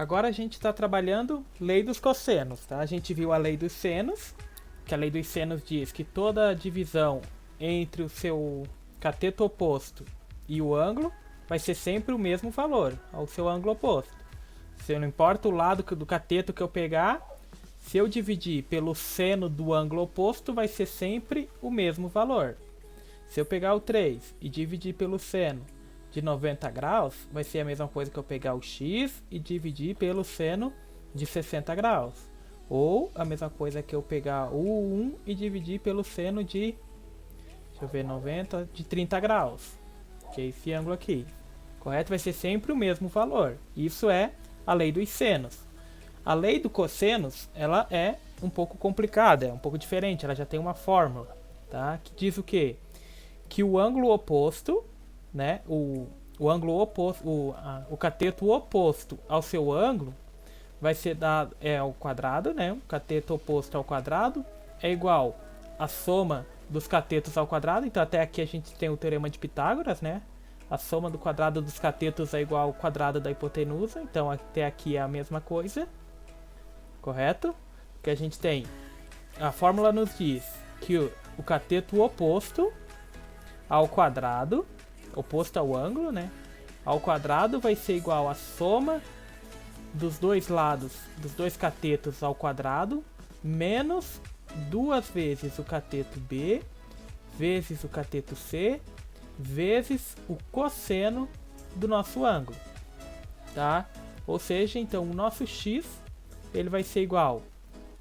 Agora a gente está trabalhando lei dos cossenos, tá? A gente viu a lei dos senos, que a lei dos senos diz que toda divisão entre o seu cateto oposto e o ângulo vai ser sempre o mesmo valor, ao seu ângulo oposto. Se não importa o lado do cateto que eu pegar, se eu dividir pelo seno do ângulo oposto, vai ser sempre o mesmo valor. Se eu pegar o 3 e dividir pelo seno de 90 graus, vai ser a mesma coisa que eu pegar o x e dividir pelo seno de 60 graus. Ou a mesma coisa que eu pegar o 1 e dividir pelo seno de, deixa eu ver, 90, de 30 graus. Que é esse ângulo aqui. Correto? Vai ser sempre o mesmo valor. Isso é a lei dos senos. A lei do cossenos, ela é um pouco complicada, é um pouco diferente, ela já tem uma fórmula, tá? Que diz o quê? Que o ângulo oposto, né, o ângulo oposto, o cateto oposto ao seu ângulo vai ser dado ao quadrado, né? O cateto oposto ao quadrado é igual a soma dos catetos ao quadrado. Então até aqui a gente tem o teorema de Pitágoras, né? A soma do quadrado dos catetos é igual ao quadrado da hipotenusa. Então até aqui é a mesma coisa, correto? Que a gente tem, a fórmula nos diz que o cateto oposto ao quadrado, oposto ao ângulo, né? Ao quadrado vai ser igual a soma dos dois lados dos dois catetos ao quadrado menos duas vezes o cateto B vezes o cateto C vezes o cosseno do nosso ângulo, tá? Ou seja, então o nosso x ele vai ser igual,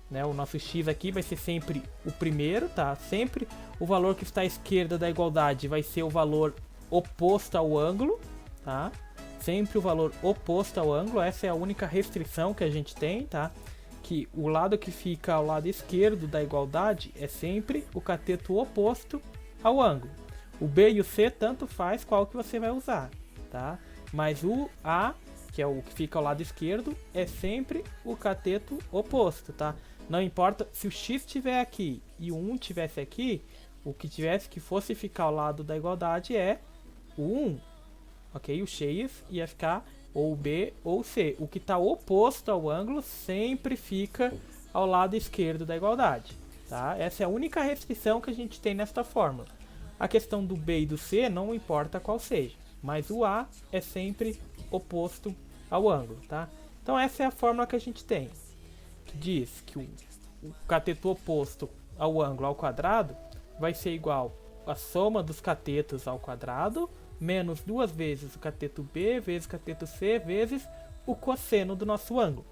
né? O nosso x aqui vai ser sempre o primeiro, tá? Sempre o valor que está à esquerda da igualdade vai ser o valor oposto ao ângulo, tá? Sempre o valor oposto ao ângulo, essa é a única restrição que a gente tem, tá? Que o lado que fica ao lado esquerdo da igualdade é sempre o cateto oposto ao ângulo. O B e o C tanto faz qual que você vai usar, tá? Mas o A, que é o que fica ao lado esquerdo, é sempre o cateto oposto, tá? Não importa se o x estiver aqui e o 1 estivesse aqui, o que tivesse que fosse ficar ao lado da igualdade é o 1, ok? O x ia ficar ou B ou C. O que está oposto ao ângulo sempre fica ao lado esquerdo da igualdade, tá? Essa é a única restrição que a gente tem nesta fórmula. A questão do B e do C não importa qual seja, mas o A é sempre oposto ao ângulo, tá? Então essa é a fórmula que a gente tem, que diz que o cateto oposto ao ângulo ao quadrado vai ser igual a soma dos catetos ao quadrado menos duas vezes o cateto B vezes o cateto C vezes o cosseno do nosso ângulo,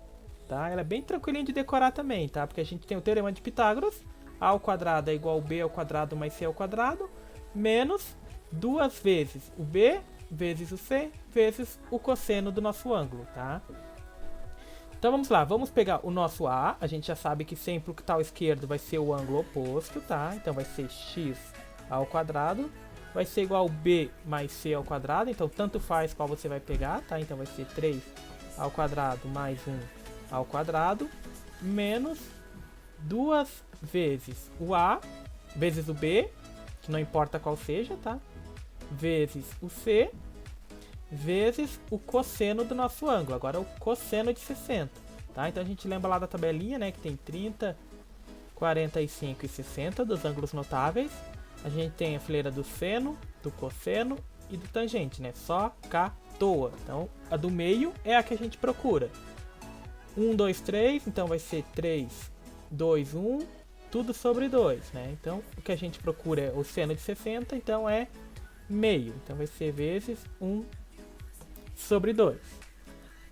tá? Ela é bem tranquilinha de decorar também, tá? Porque a gente tem o teorema de Pitágoras, A ao quadrado é igual a B ao quadrado mais C ao quadrado, menos duas vezes o B vezes o C vezes o cosseno do nosso ângulo, tá? Então vamos lá, vamos pegar o nosso A, a gente já sabe que sempre o que está à esquerda vai ser o ângulo oposto, tá? Então vai ser x ao quadrado, vai ser igual a B mais C ao quadrado, então tanto faz qual você vai pegar, tá? Então vai ser 3 ao quadrado mais 1 ao quadrado, menos duas vezes o A, vezes o B, que não importa qual seja, tá? Vezes o C, vezes o cosseno do nosso ângulo. Agora é o cosseno de 60, tá? Então a gente lembra lá da tabelinha, né? Que tem 30, 45 e 60 dos ângulos notáveis. A gente tem a fileira do seno, do cosseno e do tangente, né? Só cá, toa. Então a do meio é a que a gente procura. 1, 2, 3, então vai ser 3, 2, 1, tudo sobre 2, né? Então o que a gente procura é o seno de 60, então é meio. Então vai ser vezes 1 sobre 2.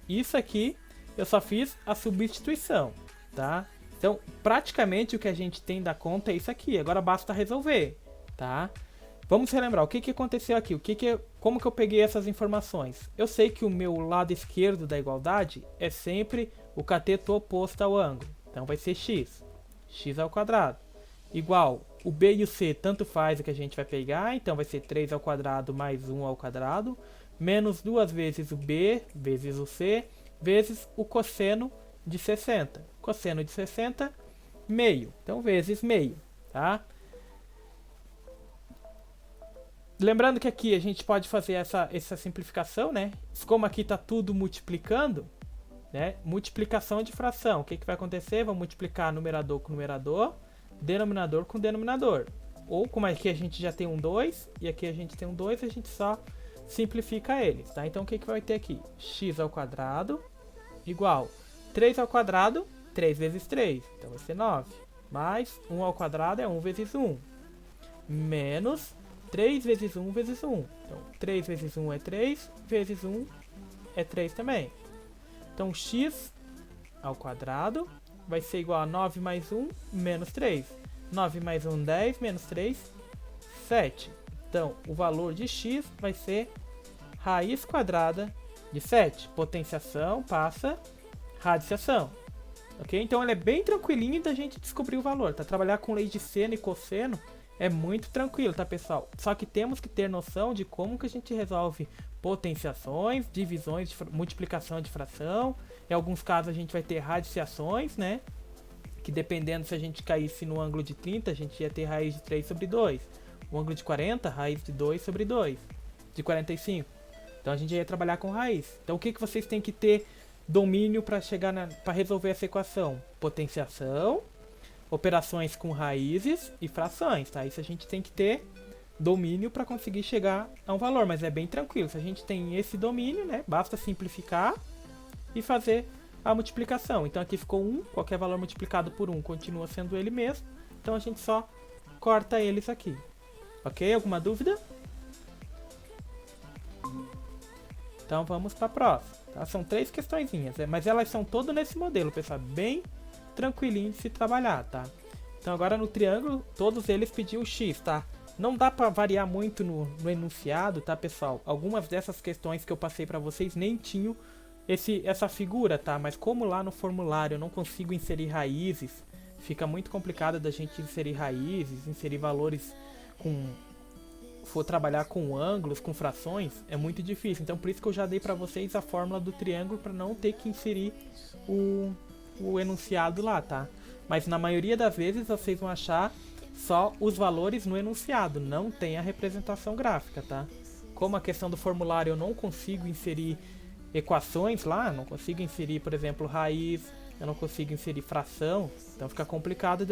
Isso aqui eu só fiz a substituição, tá? Então praticamente o que a gente tem da conta é isso aqui. Agora basta resolver, tá? Vamos relembrar o que aconteceu aqui, como que eu peguei essas informações. Eu sei que o meu lado esquerdo da igualdade é sempre o cateto oposto ao ângulo, então vai ser x ao quadrado, igual o B e o C tanto faz o que a gente vai pegar, então vai ser 3 ao quadrado mais 1 ao quadrado, menos duas vezes o B vezes o C, vezes o cosseno de 60. Cosseno de 60, meio, então vezes meio, tá? Lembrando que aqui a gente pode fazer essa simplificação, né? Como aqui está tudo multiplicando, né? Multiplicação de fração. O que vai acontecer? Vamos multiplicar numerador com numerador, denominador com denominador. Ou como aqui a gente já tem um 2 e aqui a gente tem um 2, a gente só simplifica eles, tá? Então o que vai ter aqui? X ao quadrado igual 3 ao quadrado, 3 vezes 3, então vai ser 9. Mais 1 ao quadrado é 1 vezes 1. Menos 3 vezes 1 vezes 1. Então 3 vezes 1 é 3, vezes 1 é 3 também. Então x ao quadrado vai ser igual a 9 mais 1 menos 3. 9 mais 1, 10, menos 3, 7. Então, o valor de x vai ser raiz quadrada de 7. Potenciação passa radiciação. Ok? Então, ele é bem tranquilinho da gente descobrir o valor. Tá? Trabalhar com lei de seno e cosseno é muito tranquilo, tá, pessoal? Só que temos que ter noção de como que a gente resolve potenciações, divisões, multiplicação de fração. Em alguns casos, a gente vai ter radiciações, né? Que dependendo se a gente caísse no ângulo de 30, a gente ia ter raiz de 3 sobre 2. O ângulo de 40, raiz de 2 sobre 2. De 45. Então a gente ia trabalhar com raiz. Então o que vocês têm que ter domínio para chegar para resolver essa equação? Potenciação, operações com raízes e frações, tá? Isso a gente tem que ter domínio para conseguir chegar a um valor, mas é bem tranquilo. Se a gente tem esse domínio, né, basta simplificar e fazer a multiplicação. Então aqui ficou 1, qualquer valor multiplicado por 1 continua sendo ele mesmo. Então a gente só corta eles aqui. Ok? Alguma dúvida? Então vamos para a próxima. Tá? São 3 questõezinhas, mas elas são todas nesse modelo, pessoal. Bem tranquilinho de se trabalhar, tá? Então agora no triângulo, todos eles pediam x, tá? Não dá para variar muito no enunciado, tá, pessoal? Algumas dessas questões que eu passei para vocês nem tinham essa figura, tá? Mas como lá no formulário eu não consigo inserir raízes, fica muito complicado da gente inserir raízes, inserir valores for trabalhar com ângulos, com frações, é muito difícil. Então por isso que eu já dei para vocês a fórmula do triângulo para não ter que inserir o enunciado lá, tá? Mas na maioria das vezes vocês vão achar só os valores no enunciado, não tem a representação gráfica, tá? Como a questão do formulário eu não consigo inserir equações lá, não consigo inserir, por exemplo, raiz, eu não consigo inserir fração, então fica complicado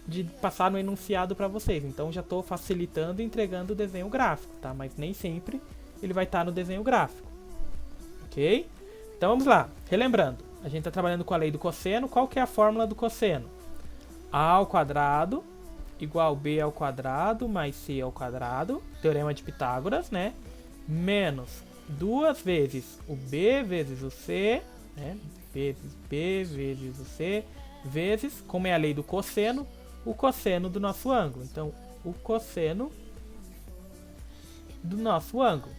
de passar no enunciado para vocês. Então já estou facilitando e entregando o desenho gráfico, tá? Mas nem sempre ele vai estar no desenho gráfico, ok? Então vamos lá, relembrando, a gente está trabalhando com a lei do cosseno. Qual que é a fórmula do cosseno? A ao quadrado igual b ao quadrado mais c ao quadrado, teorema de Pitágoras, né? Menos 2 vezes o b vezes o c, né? Vezes b vezes o c, vezes, como é a lei do cosseno, o cosseno do nosso ângulo. Então, o cosseno do nosso ângulo.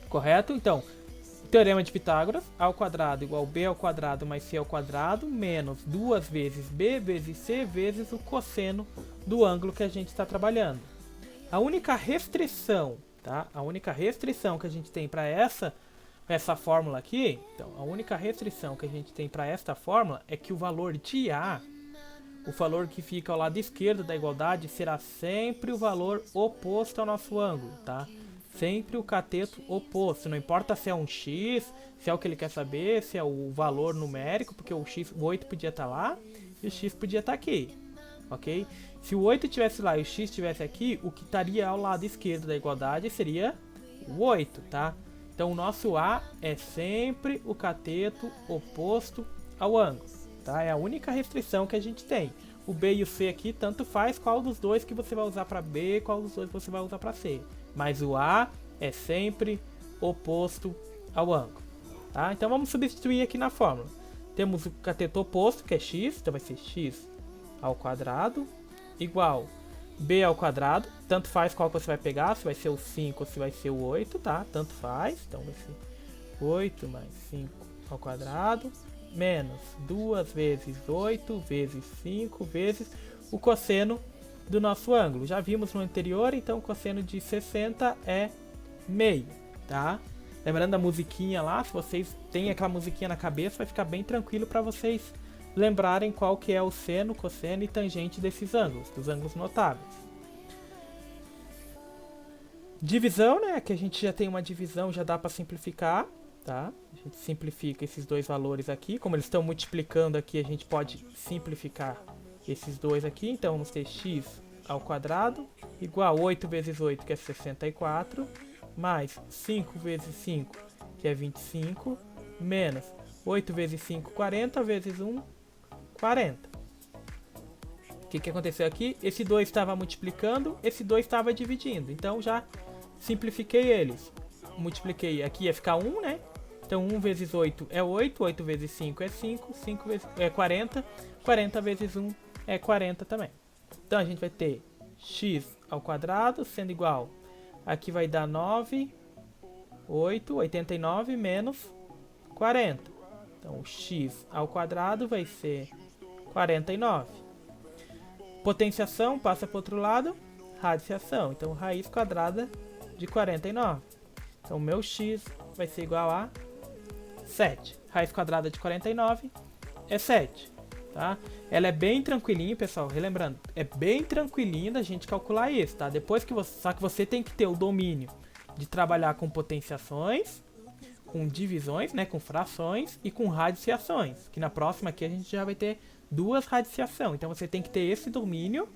Correto? Então, teorema de Pitágoras, a ao quadrado igual b ao quadrado mais c ao quadrado, menos 2 vezes b vezes c vezes o cosseno do ângulo que a gente está trabalhando. A única restrição, tá? A única restrição que a gente tem para essa fórmula aqui, então, a única restrição que a gente tem para esta fórmula é que o valor de A, o valor que fica ao lado esquerdo da igualdade, será sempre o valor oposto ao nosso ângulo, tá? Sempre o cateto oposto, não importa se é um x, se é o que ele quer saber, se é o valor numérico, porque o 8 podia estar lá e o x podia estar aqui, ok? Se o 8 estivesse lá e o x estivesse aqui, o que estaria ao lado esquerdo da igualdade seria o 8, tá? Então o nosso A é sempre o cateto oposto ao ângulo, tá? É a única restrição que a gente tem. O B e o C aqui, tanto faz qual dos dois que você vai usar para B, qual dos dois você vai usar para C. Mas o A é sempre oposto ao ângulo, tá? Então vamos substituir aqui na fórmula. Temos o cateto oposto, que é x, então vai ser x ao quadrado, igual b ao quadrado, tanto faz qual que você vai pegar, se vai ser o 5 ou se vai ser o 8, tá? Tanto faz, então vai ser 8 mais 5 ao quadrado, menos 2 vezes 8 vezes 5 vezes o cosseno do nosso ângulo. Já vimos no anterior, então o cosseno de 60 é meio, tá? Lembrando da musiquinha lá, se vocês têm aquela musiquinha na cabeça, vai ficar bem tranquilo para vocês lembrarem qual que é o seno, cosseno e tangente desses ângulos, dos ângulos notáveis. Divisão, né? Que a gente já tem uma divisão, já dá para simplificar. tá? A gente simplifica esses dois valores aqui. Como eles estão multiplicando aqui, a gente pode simplificar esses dois aqui. Então, vamos ter x ao quadrado igual a 8 vezes 8, que é 64, mais 5 vezes 5, que é 25, menos 8 vezes 5, 40, vezes 1, 40. O que aconteceu aqui? Esse 2 estava multiplicando, esse 2 estava dividindo. Então, já simplifiquei eles. Multipliquei, aqui ia ficar 1, né? Então 1 vezes 8 é 8, 8 vezes 5 é 5, 5 vezes, é 40, 40 vezes 1 é 40 também. Então a gente vai ter x ao quadrado sendo igual, aqui vai dar 9, 8, 89 menos 40. Então o x ao quadrado vai ser 49. Potenciação passa para o outro lado, radiciação. Então raiz quadrada de 49. Então meu x vai ser igual a 7. Raiz quadrada de 49 é 7, tá? Ela é bem tranquilinha, pessoal, relembrando, é bem tranquilinho da gente calcular isso, tá? Depois que você, só que você tem que ter o domínio de trabalhar com potenciações, com divisões, né, com frações e com radiciações, que na próxima aqui a gente já vai ter duas radiciações. Então você tem que ter esse domínio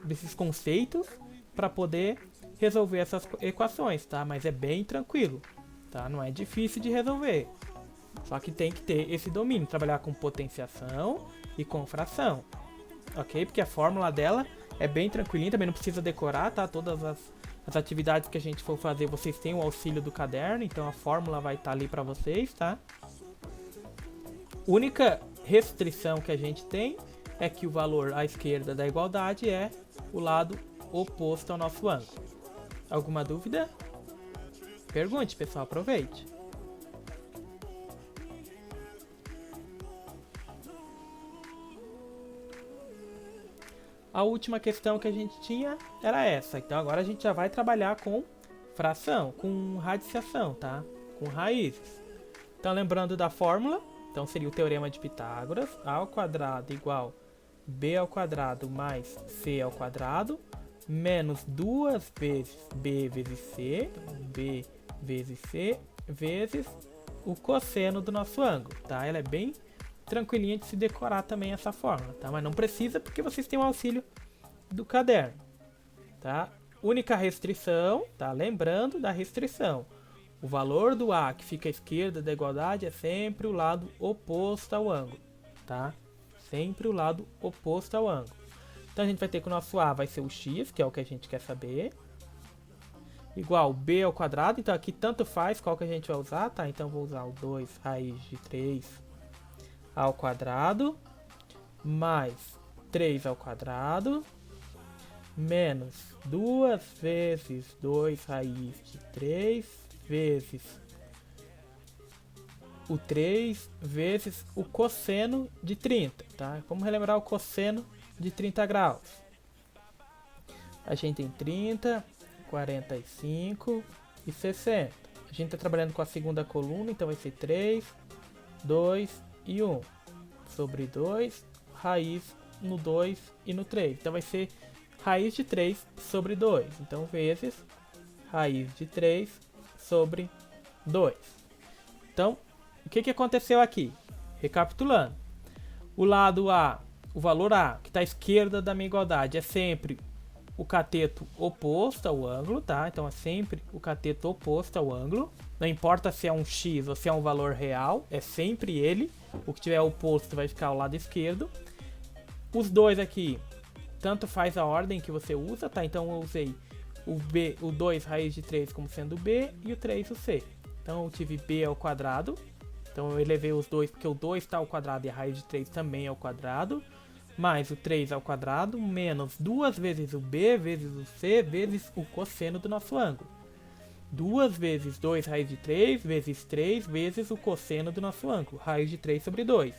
desses conceitos para poder resolver essas equações, tá? Mas é bem tranquilo. Tá? Não é difícil de resolver. Só que tem que ter esse domínio, trabalhar com potenciação e com fração. Ok? Porque a fórmula dela é bem tranquilinha, também não precisa decorar, tá? Todas as atividades que a gente for fazer, vocês têm o auxílio do caderno, então a fórmula vai estar ali para vocês, tá? Única restrição que a gente tem é que o valor à esquerda da igualdade é o lado oposto ao nosso ângulo. Alguma dúvida? Pergunte, pessoal, aproveite. A última questão que a gente tinha era essa. Então agora a gente já vai trabalhar com fração, com radiciação, tá? Com raízes. Então lembrando da fórmula, então seria o teorema de Pitágoras, a ao quadrado igual b ao quadrado mais c ao quadrado, menos 2 vezes b vezes c, b vezes c, vezes o cosseno do nosso ângulo, tá? Ela é bem tranquilinha de se decorar também essa fórmula, tá? Mas não precisa porque vocês têm o auxílio do caderno, tá? Única restrição, tá? Lembrando da restrição. O valor do A que fica à esquerda da igualdade é sempre o lado oposto ao ângulo, tá? Sempre o lado oposto ao ângulo. Então a gente vai ter que o nosso A vai ser o x, que é o que a gente quer saber, igual b ao quadrado. Então aqui tanto faz qual que a gente vai usar, tá? Então vou usar o 2 raiz de 3 ao quadrado mais 3 ao quadrado menos 2 vezes 2 raiz de 3 vezes o 3 vezes o cosseno de 30, tá? Vamos relembrar o cosseno de 30 graus. A gente tem 30, 45 e 60. A gente está trabalhando com a segunda coluna, então vai ser 3, 2 e 1. Sobre 2, raiz no 2 e no 3. Então vai ser raiz de 3 sobre 2. Então vezes raiz de 3 sobre 2. Então, o que aconteceu aqui? Recapitulando. O lado A, o valor A, que está à esquerda da minha igualdade, é sempre o cateto oposto ao ângulo, tá? Então é sempre o cateto oposto ao ângulo. Não importa se é um x ou se é um valor real, é sempre ele. O que tiver oposto vai ficar ao lado esquerdo. Os dois aqui, tanto faz a ordem que você usa, tá? Então eu usei o 2 raiz de 3 como sendo o b e o 3 o c. Então eu tive b ao quadrado. Então eu elevei os dois porque o 2 está ao quadrado e a raiz de 3 também é ao quadrado. Mais o 3 ao quadrado, menos 2 vezes o b vezes o c vezes o cosseno do nosso ângulo. 2 vezes 2 raiz de 3 vezes 3 vezes o cosseno do nosso ângulo. Raiz de 3 sobre 2.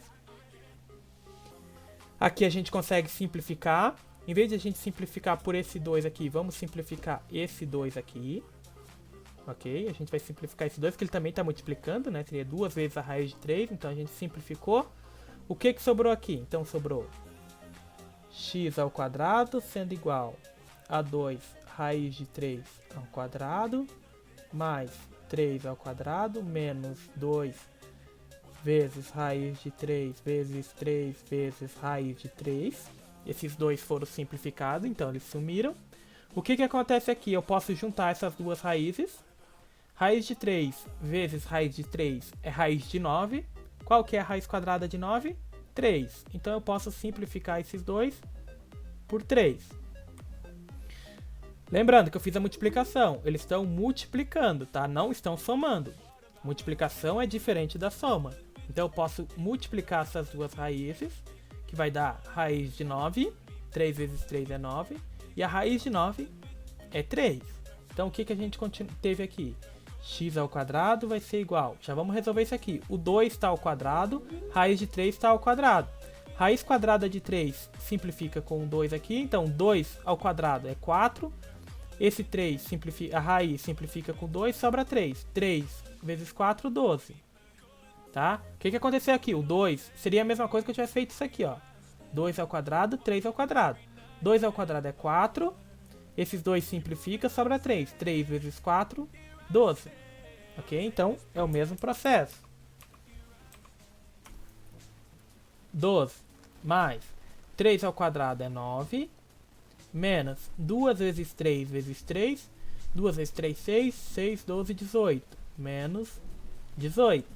Aqui a gente consegue simplificar. Em vez de a gente simplificar por esse 2 aqui, vamos simplificar esse 2 aqui. Ok? A gente vai simplificar esse 2, porque ele também está multiplicando, né? Seria 2 vezes a raiz de 3, então a gente simplificou. O que sobrou aqui? Então sobrou x ao quadrado sendo igual a 2 raiz de 3 ao quadrado mais 3 ao quadrado menos 2 vezes raiz de 3 vezes 3 vezes raiz de 3. Esses dois foram simplificados, então eles sumiram. O que acontece aqui? Eu posso juntar essas duas raízes. Raiz de 3 vezes raiz de 3 é raiz de 9. Qual que é a raiz quadrada de 9? 3. Então eu posso simplificar esses dois por 3. Lembrando que eu fiz a multiplicação. Eles estão multiplicando, tá? Não estão somando. Multiplicação é diferente da soma. Então eu posso multiplicar essas duas raízes, que vai dar raiz de 9. 3 vezes 3 é 9. E a raiz de 9 é 3. Então o que a gente teve aqui? X ao quadrado vai ser igual. Já vamos resolver isso aqui. O 2 está ao quadrado, raiz de 3 está ao quadrado. Raiz quadrada de 3 simplifica com o 2 aqui. Então 2 ao quadrado é 4. Esse 3, a raiz simplifica com 2, sobra 3. 3 vezes 4, 12. Tá? O que aconteceu aqui? O 2 seria a mesma coisa que eu tivesse feito isso aqui, ó. 2 ao quadrado, 3 ao quadrado. 2 ao quadrado é 4. Esses 2 simplifica, sobra 3. 3 vezes 4, 12. Ok? Então, é o mesmo processo. 12 mais 3 ao quadrado é 9. Menos 2 vezes 3 vezes 3. 2 vezes 3, 6. 6, 12, 18. Menos 18.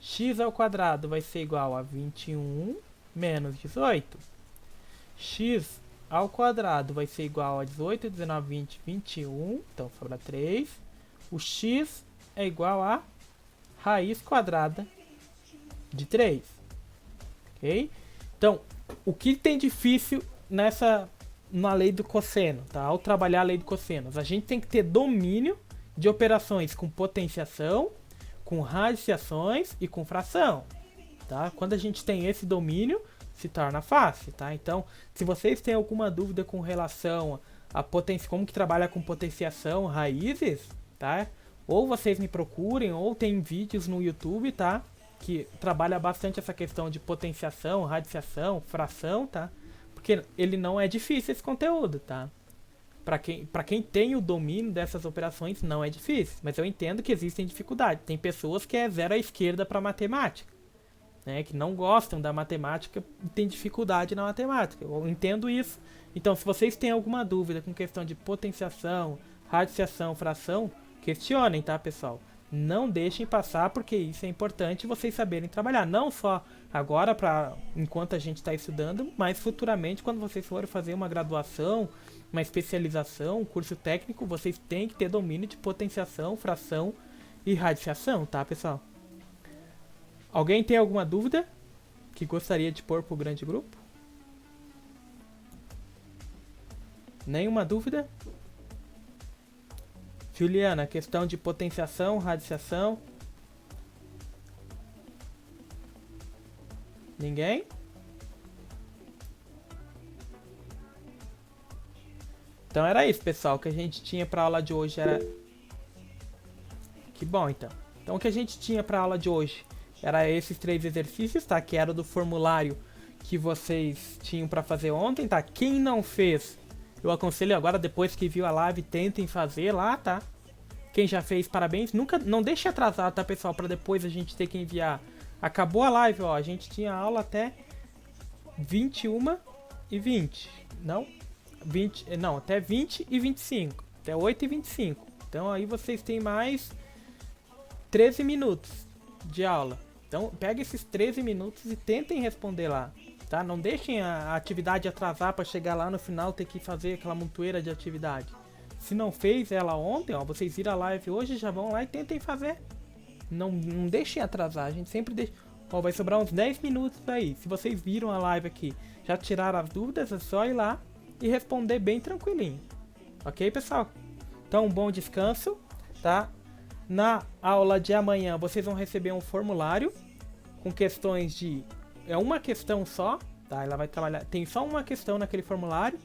X ao quadrado vai ser igual a 21 menos 18. X ao quadrado vai ser igual a 18, 19, 20, 21. Então sobra 3. O x é igual a raiz quadrada de 3. Ok? Então, o que tem difícil na lei do cosseno, tá? Ao trabalhar a lei do cosseno, a gente tem que ter domínio de operações com potenciação, com radiciações e com fração, tá? Quando a gente tem esse domínio, se torna fácil, tá? Então, se vocês têm alguma dúvida com relação a como que trabalha com potenciação, raízes, tá? Ou vocês me procurem, ou tem vídeos no YouTube, tá? Que trabalha bastante essa questão de potenciação, radiciação, fração, tá? Porque ele não é difícil esse conteúdo, tá? Para quem tem o domínio dessas operações, não é difícil. Mas eu entendo que existem dificuldades. Tem pessoas que é zero à esquerda para matemática, né? Que não gostam da matemática e tem dificuldade na matemática. Eu entendo isso. Então, se vocês têm alguma dúvida com questão de potenciação, radiciação, fração, questionem, tá, pessoal? Não deixem passar, porque isso é importante vocês saberem trabalhar. Não só agora, enquanto a gente está estudando, mas futuramente, quando vocês forem fazer uma graduação, uma especialização, um curso técnico, vocês têm que ter domínio de potenciação, fração e radiciação, tá, pessoal? Alguém tem alguma dúvida que gostaria de pôr para o grande grupo? Nenhuma dúvida? Juliana, questão de potenciação, radiciação. Ninguém? Então era isso, pessoal. O que a gente tinha para a aula de hoje era... Que bom, então. Então o que a gente tinha para a aula de hoje era esses 3 exercícios, tá? Que era do formulário que vocês tinham para fazer ontem, tá? Quem não fez, eu aconselho agora, depois que viu a live, tentem fazer lá, tá? Quem já fez, parabéns. Não deixe atrasar, tá, pessoal? Para depois a gente ter que enviar. Acabou a live, ó. A gente tinha aula até 21h20. Não? Até 20h25. Até 8h25. Então aí vocês têm mais 13 minutos de aula. Então pega esses 13 minutos e tentem responder lá, tá? Não deixem a atividade atrasar para chegar lá no final ter que fazer aquela montoeira de atividade. Se não fez ela ontem, ó, vocês viram a live hoje, já vão lá e tentem fazer. Não deixem atrasar, a gente sempre deixa. Ó, vai sobrar uns 10 minutos aí. Se vocês viram a live aqui, já tiraram as dúvidas, é só ir lá e responder bem tranquilinho. Ok, pessoal? Então, um bom descanso, tá? Na aula de amanhã, vocês vão receber um formulário com questões de... É uma questão só, tá? Ela vai trabalhar... Tem só uma questão naquele formulário.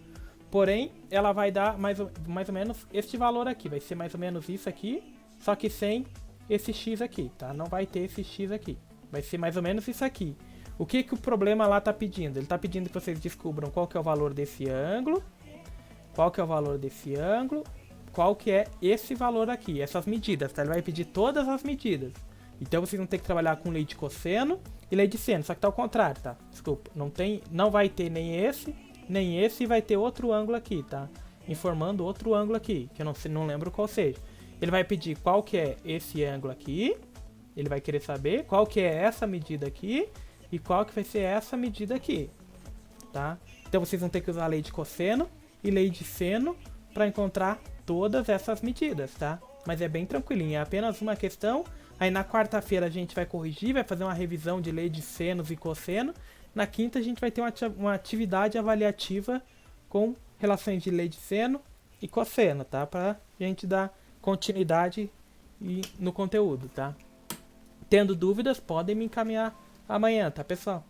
Porém, ela vai dar mais ou menos este valor aqui. Vai ser mais ou menos isso aqui, só que sem esse x aqui, tá? Não vai ter esse x aqui. Vai ser mais ou menos isso aqui. O que o problema lá está pedindo? Ele está pedindo que vocês descubram qual que é o valor desse ângulo, qual que é o valor desse ângulo, qual que é esse valor aqui, essas medidas, tá? Ele vai pedir todas as medidas. Então vocês vão ter que trabalhar com lei de cosseno e lei de seno, só que tá ao contrário, tá? Desculpa, não vai ter nem esse e vai ter outro ângulo aqui, tá? Informando outro ângulo aqui, que eu não lembro qual seja. Ele vai pedir qual que é esse ângulo aqui, ele vai querer saber qual que é essa medida aqui e qual que vai ser essa medida aqui, tá? Então vocês vão ter que usar a lei de cosseno e lei de seno para encontrar todas essas medidas, tá? Mas é bem tranquilinho, é apenas uma questão. Aí na quarta-feira a gente vai corrigir, vai fazer uma revisão de lei de senos e cosseno. Na quinta a gente vai ter uma atividade avaliativa com relações de lei de seno e cosseno, tá? Pra gente dar continuidade no conteúdo, tá? Tendo dúvidas, podem me encaminhar amanhã, tá, pessoal?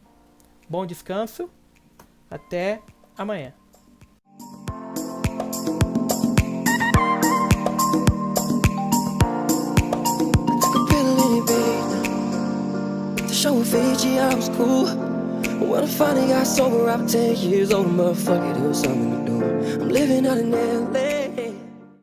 Bom descanso, até amanhã. Show Fiji, I was cool. When I finally got sober, I'm 10 years old, motherfucker, there was something to do. I'm living out in LA.